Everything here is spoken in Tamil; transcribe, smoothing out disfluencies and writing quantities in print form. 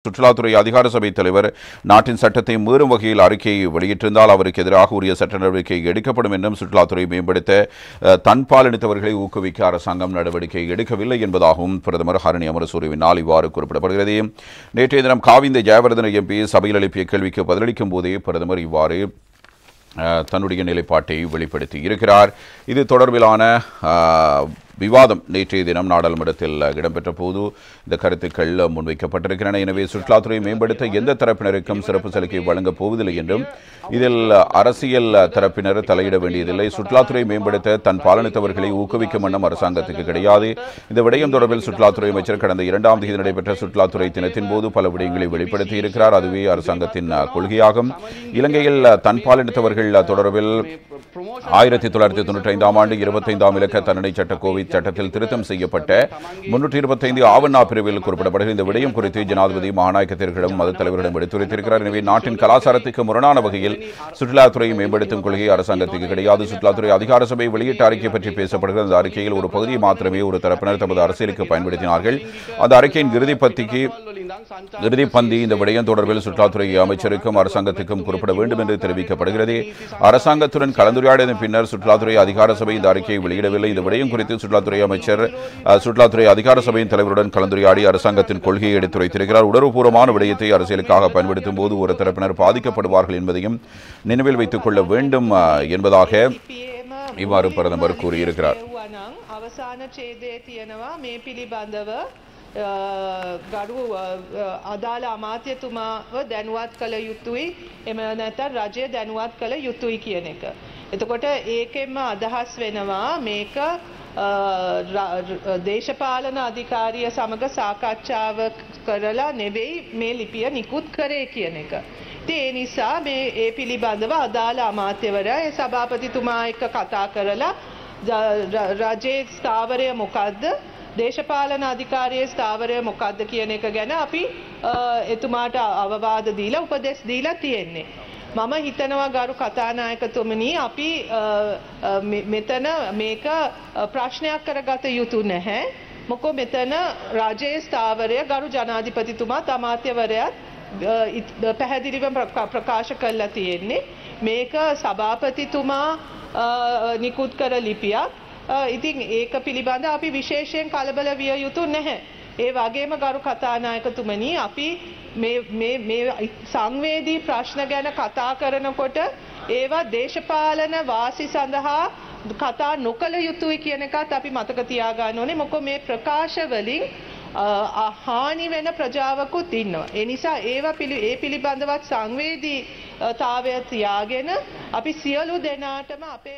சுற்றுலாத்துறை அதிகார சபை தலைவர் நாட்டின் சட்டத்தை மீறும் வகையில் அறிக்கையை வெளியிட்டிருந்தால் அவருக்கு எதிராக உரிய சட்ட நடவடிக்கை எடுக்கப்படும் என்றும் சுற்றுலாத்துறை மேம்படுத்த தன்பாலனித்தவர்களை ஊக்குவிக்க அரசாங்கம் நடவடிக்கை எடுக்கவில்லை என்பதாகவும் பிரதமர் ஹரணி அமரசூரியவினால் இவ்வாறு குறிப்பிடப்படுகிறது. நேற்றைய தினம் காவிந்த ஜெயவர்தன எம்பி சபையில் எழுப்பிய கேள்விக்கு பதிலளிக்கும் போதே பிரதமர் இவ்வாறு தன்னுடைய நிலைப்பாட்டை வெளிப்படுத்தி இருக்கிறார். இது தொடர்பிலான விவாதம் நேற்றைய தினம் நாடாளுமன்றத்தில் இடம்பெற்ற போது இந்த கருத்துக்கள் முன்வைக்கப்பட்டிருக்கின்றன. எனவே சுற்றுலாத்துறை மேம்படுத்த எந்த தரப்பினருக்கும் சிறப்பு சலுகை வழங்கப் போவதில்லை என்றும் இதில் அரசியல் தரப்பினர் தலையிட வேண்டியதில்லை. சுற்றுலாத்துறை மேம்படுத்த தன் பாலனித்தவர்களை ஊக்குவிக்கும் வண்ணம் அரசாங்கத்துக்கு கிடையாது. இந்த விடயம் தொடர்பில் சுற்றுலாத்துறை அமைச்சர் கடந்த 2ஆம் தேதி நடைபெற்ற சுற்றுலாத்துறை தினத்தின் போது பல விடயங்களை வெளிப்படுத்தி இருக்கிறார். அதுவே அரசாங்கத்தின் கொள்கையாகும். இலங்கையில் தன் பாலனித்தவர்கள் தொடர்பில் 1995ஆம் ஆண்டு 25ஆம் இலக்க தண்டனை சட்டக்கோவை சட்டத்தில் திருத்தம் செய்யப்பட்ட 325 ஆவணா பிரிவில் குறிப்பிடப்படுகிற இந்த விடயம் குறித்து ஜனாதிபதி மகாநாயகத்திற்கிடம் மத தலைவரிடம் எடுத்துரைத்திருக்கிறார். எனவே நாட்டின் கலாச்சாரத்துக்கு முரணான வகையில் சுற்றுலாத்துறையை மேம்படுத்தும் கொள்கை அரசாங்கத்துக்கு கிடையாது. சுற்றுலாத்துறை அதிகார சபை வெளியிட்ட அறிக்கை பற்றி பேசப்படுகிற அந்த அறிக்கையில் ஒரு பகுதியை மாத்திரமே ஒரு தரப்பினர் தமது அரசியலுக்கு பயன்படுத்தினார்கள். அந்த அறிக்கையின் இறுதி பந்தி இந்த விடயம் தொடர்பில் சுற்றுலாத்துறை அமைச்சருக்கும் அரசாங்கத்துக்கும் குறிப்பிட வேண்டும் என்று தெரிவிக்கப்படுகிறது. அரசாங்கத்துடன் கலந்துரையாடியதன் பின்னர் சுற்றுலாத்துறை அதிகார சபை இந்த அறிக்கையை வெளியிடவில்லை. இந்த விடயம் குறித்து சுற்றுலாத்துறை அமைச்சர் சுற்றுலாத்துறை அதிகார சபையின் தலைவருடன் கலந்துரையாடி அரசாங்கத்தின் கொள்கையை எடுத்துரைத்திருக்கிறார். உணர்வுபூர்வமான விடயத்தை அரசியலுக்காக பயன்படுத்தும் போது ஒரு தரப்பினர் பாதிக்கப்படுவார்கள் என்பதையும் நினைவில் வைத்துக் கொள்ள வேண்டும் என்பதாக இவ்வாறு பிரதமர் கூறியிருக்கிறார். ගරු අදාළ අමාත්‍යතුමාව දැනුවත් කළ යුතුයි එම නැත්නම් රජය දැනුවත් කළ යුතුයි කියන එක. එතකොට ඒකෙන්ම අදහස් වෙනවා මේක දේශපාලන අධිකාරිය සමග සාකච්ඡාව කරලා නෙවෙයි මේ ලිපිය නිකුත් කරේ කියන එක. ඉතින් ඒ නිසා මේ ඒ පිළිබඳව අදාළ අමාත්‍යවරයා ඒ සභාපතිතුමා එක්ක කතා කරලා රජයේ ස්ථාවරය මොකද්ද දේශපාලන අධිකාරියේ ස්ථාවරය මොකක්ද කියන එක ගැන අපි එතුමාට අවවාද දීලා උපදෙස් දීලා තියෙන්නේ. මම හිතනවා ගරු කතානායකතුමනි අපි මෙතන මේක ප්‍රශ්නයක් කරගත යුතු නැහැ. මොකද මෙතන රාජ්‍යයේ ස්ථාවරය ගරු ජනාධිපතිතුමා අමාත්‍යවරයාත් පැහැදිලිව ප්‍රකාශ කළා තියෙන්නේ. මේක සභාපතිතුමා නිකුත් කර ලිපියක්. ඉතින් ඒක පිළිබඳ අපි විශේෂයෙන් කලබල විය යුතු නැහැ. ඒ වගේම ගරු කතානායකතුමනි අපි මේ සංවේදී ප්‍රශ්න ගැන කතා කරනකොට ඒවා දේශපාලන වාසි සඳහා කතා නොකළ යුතුයි කියන එකත් අපි මතක තියාගන්න ඕනේ. මොකද මේ ප්‍රකාශ වලින් හානි වෙන ප්‍රජාවකුත් ඉන්නවා. ඒ නිසා ඒවා ඒ පිළිබඳවත් සංවේදීතාවය තියාගෙන අපි සියලු දෙනාටම අපේ